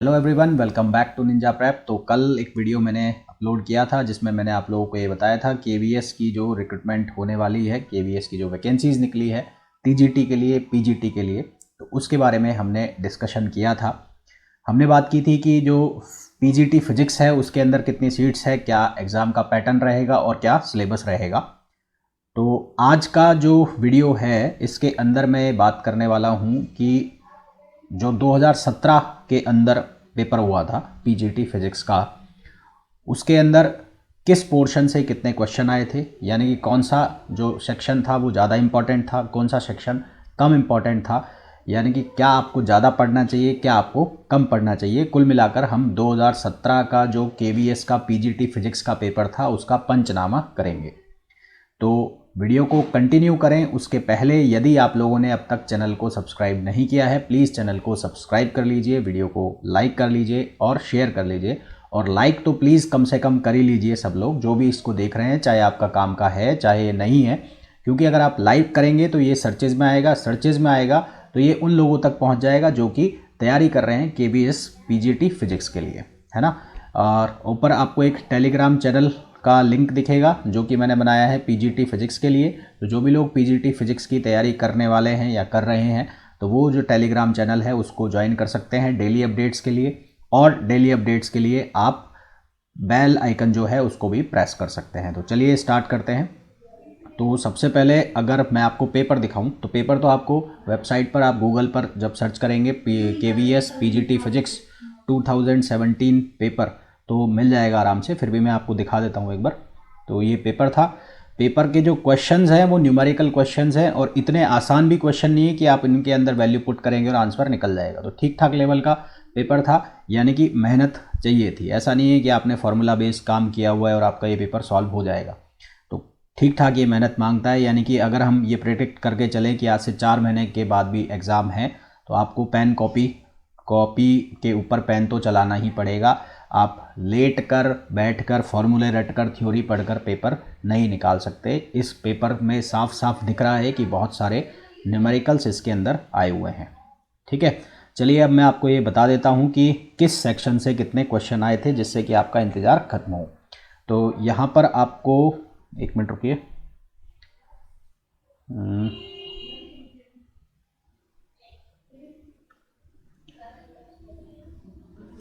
Hello everyone, welcome back to Ninja Prep. तो कल एक वीडियो मैंने अपलोड किया था जिसमें मैंने आप लोगों को ये बताया था केवीएस की जो रिक्रूटमेंट होने वाली है, केवीएस की जो वैकेंसीज़ निकली है टीजीटी के लिए, पीजीटी के लिए, तो उसके बारे में हमने डिस्कशन किया था। हमने बात की थी कि जो पीजीटी फिजिक्स है उसके अंदर कितनी सीट्स है, क्या एग्ज़ाम का पैटर्न रहेगा और क्या सिलेबस रहेगा। तो आज का जो वीडियो है इसके अंदर मैं बात करने वाला हूँ कि जो 2017 के अंदर पेपर हुआ था पीजीटी फिजिक्स का, उसके अंदर किस पोर्शन से कितने क्वेश्चन आए थे, यानी कि कौन सा जो सेक्शन था वो ज़्यादा इम्पॉर्टेंट था, कौन सा सेक्शन कम इम्पॉर्टेंट था, यानी कि क्या आपको ज़्यादा पढ़ना चाहिए, क्या आपको कम पढ़ना चाहिए। कुल मिलाकर हम 2017 का जो केवीएस का पीजीटी फिजिक्स का पेपर था उसका पंचनामा करेंगे। तो वीडियो को कंटिन्यू करें उसके पहले यदि आप लोगों ने अब तक चैनल को सब्सक्राइब नहीं किया है, प्लीज़ चैनल को सब्सक्राइब कर लीजिए, वीडियो को लाइक कर लीजिए और शेयर कर लीजिए। और लाइक तो प्लीज़ कम से कम कर ही लीजिए सब लोग जो भी इसको देख रहे हैं, चाहे आपका काम का है चाहे नहीं है, क्योंकि अगर आप लाइक करेंगे तो ये सर्चेज़ में आएगा, सर्चेज़ में आएगा तो ये उन लोगों तक पहुँच जाएगा जो कि तैयारी कर रहे हैं केवीएस पीजीटी फिजिक्स के लिए, है ना। और ऊपर आपको एक टेलीग्राम चैनल का लिंक दिखेगा जो कि मैंने बनाया है पीजीटी फिजिक्स के लिए। तो जो भी लोग पीजीटी फिजिक्स की तैयारी करने वाले हैं या कर रहे हैं तो वो जो टेलीग्राम चैनल है उसको ज्वाइन कर सकते हैं डेली अपडेट्स के लिए। और डेली अपडेट्स के लिए आप बेल आइकन जो है उसको भी प्रेस कर सकते हैं। तो चलिए स्टार्ट करते हैं। तो सबसे पहले अगर मैं आपको पेपर दिखाऊं तो पेपर तो आपको वेबसाइट पर, आप गूगल पर जब सर्च करेंगे केवीएस पीजीटी फिजिक्स 2017 पेपर तो मिल जाएगा आराम से। फिर भी मैं आपको दिखा देता हूँ एक बार। तो ये पेपर था। पेपर के जो क्वेश्चंस हैं वो न्यूमेरिकल क्वेश्चंस हैं और इतने आसान भी क्वेश्चन नहीं है कि आप इनके अंदर वैल्यू पुट करेंगे और आंसर निकल जाएगा। तो ठीक ठाक लेवल का पेपर था, यानी कि मेहनत चाहिए थी। ऐसा नहीं है कि आपने फार्मूला बेस्ड काम किया हुआ है और आपका ये पेपर सॉल्व हो जाएगा। तो ठीक ठाक ये मेहनत मांगता है, यानी कि अगर हम ये प्रेडिक्ट करके चलें कि आज से 4 महीने के बाद भी एग्ज़ाम है तो आपको पेन कॉपी के ऊपर पेन तो चलाना ही पड़ेगा। आप लेट कर बैठ कर फॉर्मूले रट कर थ्योरी पढ़कर पेपर नहीं निकाल सकते। इस पेपर में साफ साफ दिख रहा है कि बहुत सारे न्यूमेरिकल्स इसके अंदर आए हुए हैं। ठीक है, चलिए अब मैं आपको ये बता देता हूँ कि किस सेक्शन से कितने क्वेश्चन आए थे जिससे कि आपका इंतज़ार खत्म हो। तो यहाँ पर आपको एक मिनट रुकिए।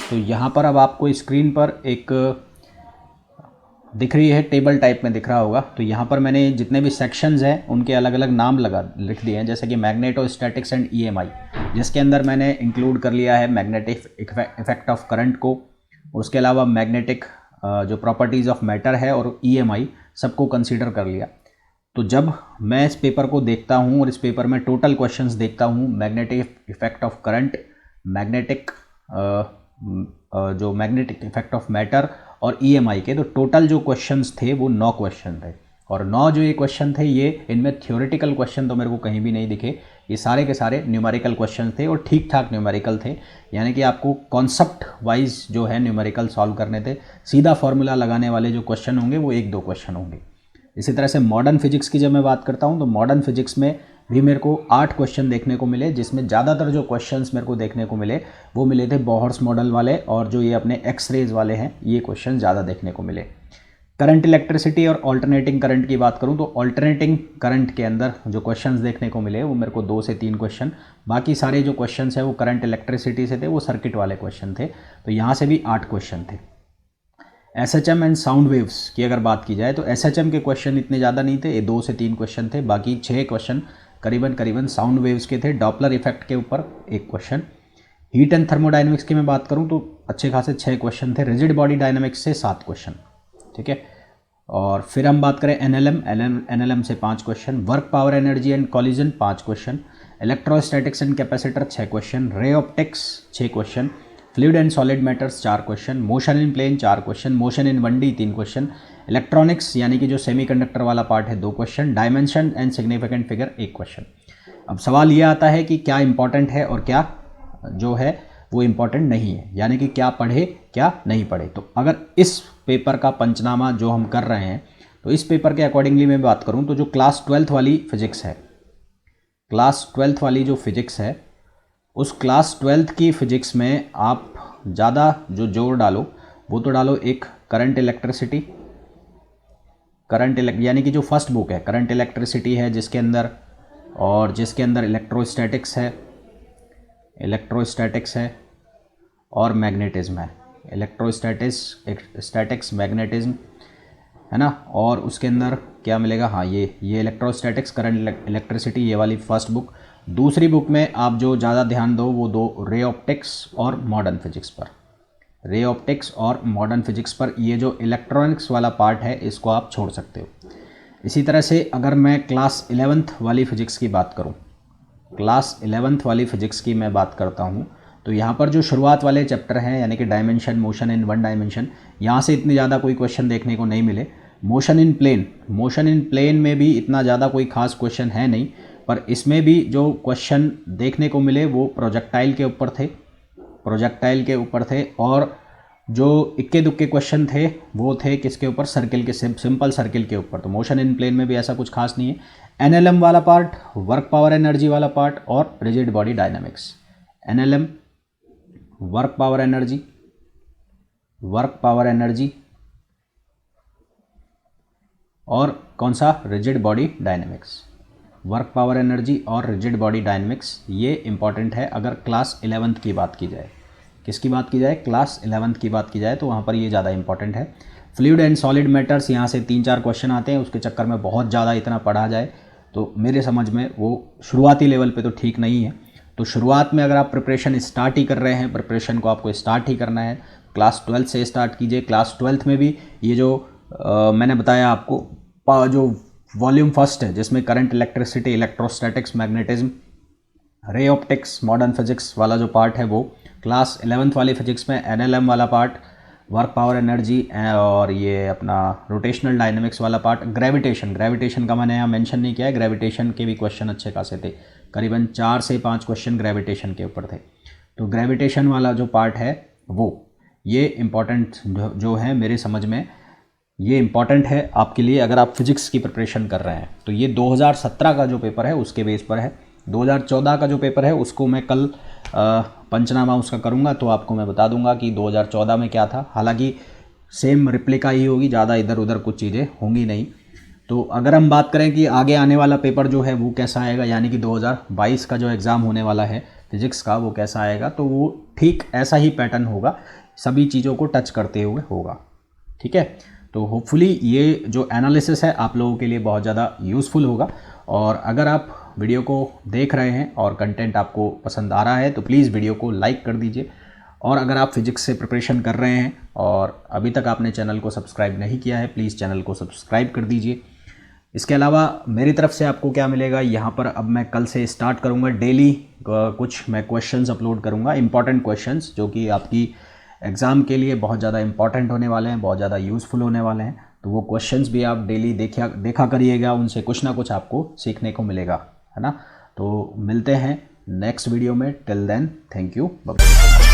तो यहाँ पर अब आपको स्क्रीन पर एक दिख रही है, टेबल टाइप में दिख रहा होगा। तो यहाँ पर मैंने जितने भी सेक्शंस हैं उनके अलग अलग नाम लिख दिए हैं, जैसे कि मैग्नेटोस्टैटिक्स एंड ईएमआई, जिसके अंदर मैंने इंक्लूड कर लिया है मैग्नेटिक इफेक्ट ऑफ करंट को। उसके अलावा मैग्नेटिक जो प्रॉपर्टीज़ ऑफ मैटर है और ईएमआई सबको कंसीडर कर लिया। तो जब मैं इस पेपर को देखता हूँ और इस पेपर में टोटल क्वेश्चंस देखता हूँ magnetic effect of current, magnetic जो मैग्नेटिक इफेक्ट ऑफ मैटर और ईएमआई के, तो टोटल जो क्वेश्चंस थे वो 9 क्वेश्चन थे। और 9 जो ये क्वेश्चन थे ये इनमें थ्योरेटिकल क्वेश्चन तो मेरे को कहीं भी नहीं दिखे। ये सारे के सारे न्यूमेरिकल क्वेश्चन थे और ठीक ठाक न्यूमेरिकल थे, यानी कि आपको कॉन्सेप्ट वाइज जो है न्यूमेरिकल सॉल्व करने थे। सीधा फॉर्मूला लगाने वाले जो क्वेश्चन होंगे वो 1-2 क्वेश्चन होंगे। इसी तरह से मॉडर्न फिजिक्स की जब मैं बात करता हूँ तो मॉडर्न फिजिक्स में भी मेरे को 8 क्वेश्चन देखने को मिले, जिसमें ज़्यादातर जो क्वेश्चंस मेरे को देखने को मिले वो मिले थे बोहर्स मॉडल वाले, और जो ये अपने एक्सरेज वाले हैं ये क्वेश्चन ज़्यादा देखने को मिले। करंट इलेक्ट्रिसिटी और ऑल्टरनेटिंग करंट की बात करूँ तो ऑल्टरनेटिंग करंट के अंदर जो क्वेश्चंस देखने को मिले वो मेरे को 2 से 3 क्वेश्चन, बाकी सारे जो क्वेश्चंस हैं वो करंट इलेक्ट्रिसिटी से थे, वो सर्किट वाले क्वेश्चन थे। तो यहाँ से भी 8 क्वेश्चन थे। एसएचएम एंड साउंड वेव्स की अगर बात की जाए तो एसएचएम के क्वेश्चन इतने ज़्यादा नहीं थे, ये 2 से 3 क्वेश्चन थे, बाकी 6 क्वेश्चन करीबन साउंड वेव्स के थे। डॉपलर इफेक्ट के ऊपर 1 क्वेश्चन। हीट एंड थर्मोडाइनमिक्स की मैं बात करूं तो अच्छे खासे 6 क्वेश्चन थे। रिजिड बॉडी डायनामिक्स से 7 क्वेश्चन, ठीक है। और फिर हम बात करें एनएलएम से 5 question. Work power energy and collision 5 question. Electrostatics and capacitor 6 question. Ray optics 6 question. Fluid and solid matters 4 question. Motion in plane 4 question. Motion in 1D 3 question. Electronics यानी कि जो सेमीकंडक्टर वाला पार्ट है 2 question. Dimension and significant figure 1 question. अब सवाल ये आता है कि क्या इंपॉर्टेंट है और क्या जो है वो इम्पॉर्टेंट नहीं है, यानी कि क्या पढ़े क्या नहीं पढ़े। तो अगर इस पेपर का पंचनामा जो हम कर रहे हैं तो इस पेपर के अकॉर्डिंगली मैं बात करूं तो जो क्लास 12th वाली फिजिक्स है, क्लास 12th वाली जो फिजिक्स है उस क्लास 12th की फिजिक्स में आप ज़्यादा जो जोर डालो वो तो डालो एक करंट इलेक्ट्रिसिटी, यानी कि जो फर्स्ट बुक है करंट इलेक्ट्रिसिटी है जिसके अंदर, और जिसके अंदर इलेक्ट्रोस्टैटिक्स है और मैग्नेटिज्म है, स्टैटिक्स मैग्नेटिज्म है ना। और उसके अंदर क्या मिलेगा, हाँ ये इलेक्ट्रोस्टैटिक्स करंट इलेक्ट्रिसिटी, ये वाली फर्स्ट बुक। दूसरी बुक में आप जो ज़्यादा ध्यान दो वो दो रे ऑप्टिक्स और मॉडर्न फिजिक्स पर। ये जो इलेक्ट्रॉनिक्स वाला पार्ट है इसको आप छोड़ सकते हो। इसी तरह से अगर मैं क्लास 11th वाली फ़िज़िक्स की बात करूं, मैं बात करता हूं, तो यहाँ पर जो शुरुआत वाले चैप्टर हैं यानी कि dimension, motion in one dimension, यहाँ से इतने ज़्यादा कोई क्वेश्चन देखने को नहीं मिले। मोशन इन प्लेन में भी इतना ज़्यादा कोई खास क्वेश्चन है नहीं, पर इसमें भी जो क्वेश्चन देखने को मिले वो प्रोजेक्टाइल के ऊपर थे, और जो इक्के दुक्के क्वेश्चन थे वो थे किसके ऊपर, सर्किल के, सिंपल सर्किल के ऊपर। तो मोशन इन प्लेन में भी ऐसा कुछ खास नहीं है। एनएलएम वाला पार्ट, वर्क पावर एनर्जी वाला पार्ट और rigid body dynamics. NLM work power energy और कौन सा, rigid body dynamics. Work power energy और रिजिड बॉडी डायनामिक्स ये इंपॉर्टेंट है अगर क्लास 11th की बात की जाए। किसकी बात की जाए, क्लास 11th की बात की जाए तो वहाँ पर ये ज़्यादा इंपॉर्टेंट है। फ्लूइड एंड सॉलिड मैटर्स, यहाँ से 3-4 क्वेश्चन आते हैं, उसके चक्कर में बहुत ज़्यादा इतना पढ़ा जाए तो मेरे समझ में वो शुरुआती लेवल पे तो ठीक नहीं है। तो शुरुआत में अगर आप प्रिपरेशन स्टार्ट ही कर रहे हैं, प्रिपरेशन को आपको स्टार्ट ही करना है, क्लास 12 से स्टार्ट कीजिए। क्लास 12th में भी ये जो मैंने बताया आपको, जो वॉल्यूम फर्स्ट है जिसमें current electricity, electrostatics, magnetism, ray optics, modern physics वाला जो पार्ट है वो, क्लास 11th वाली फिजिक्स में एनएलएम वाला पार्ट, वर्क पावर एनर्जी और ये अपना रोटेशनल डायनेमिक्स वाला पार्ट। ग्रेविटेशन का मैंने यहाँ मेंशन नहीं किया है, ग्रेविटेशन के भी क्वेश्चन अच्छे खासे थे, करीबन 4 से 5 क्वेश्चन ग्रेविटेशन के ऊपर थे। तो ग्रेविटेशन वाला जो पार्ट है वो ये इम्पॉर्टेंट जो है मेरे समझ में, ये इम्पॉर्टेंट है आपके लिए अगर आप फिजिक्स की प्रिपरेशन कर रहे हैं। तो ये 2017 का जो पेपर है उसके बेस पर है। 2014 का जो पेपर है उसको मैं कल पंचनामा उसका करूंगा तो आपको मैं बता दूंगा कि 2014 में क्या था। हालांकि सेम रिप्लिका ही होगी, ज़्यादा इधर उधर कुछ चीज़ें होंगी नहीं। तो अगर हम बात करें कि आगे आने वाला पेपर जो है वो कैसा आएगा, यानी कि 2022 का जो एग्ज़ाम होने वाला है फिज़िक्स का वो कैसा आएगा, तो वो ठीक ऐसा ही पैटर्न होगा, सभी चीज़ों को टच करते हुए होगा। ठीक है, तो होपफुली ये जो एनालिसिस है आप लोगों के लिए बहुत ज़्यादा यूज़फुल होगा। और अगर आप वीडियो को देख रहे हैं और कंटेंट आपको पसंद आ रहा है तो प्लीज़ वीडियो को लाइक कर दीजिए। और अगर आप फिजिक्स से प्रिपरेशन कर रहे हैं और अभी तक आपने चैनल को सब्सक्राइब नहीं किया है, प्लीज़ चैनल को सब्सक्राइब कर दीजिए। इसके अलावा मेरी तरफ से आपको क्या मिलेगा, यहाँ पर अब मैं कल से स्टार्ट करूँगा डेली कुछ मैं क्वेश्चंस अपलोड करूँगा, इंपॉर्टेंट क्वेश्चंस जो कि आपकी एग्ज़ाम के लिए बहुत ज़्यादा इंपॉर्टेंट होने वाले हैं, बहुत ज़्यादा यूज़फुल होने वाले हैं। तो वो क्वेश्चंस भी आप डेली देखा करिएगा, उनसे कुछ ना कुछ आपको सीखने को मिलेगा, है ना। तो मिलते हैं नेक्स्ट वीडियो में, till then thank you, bye.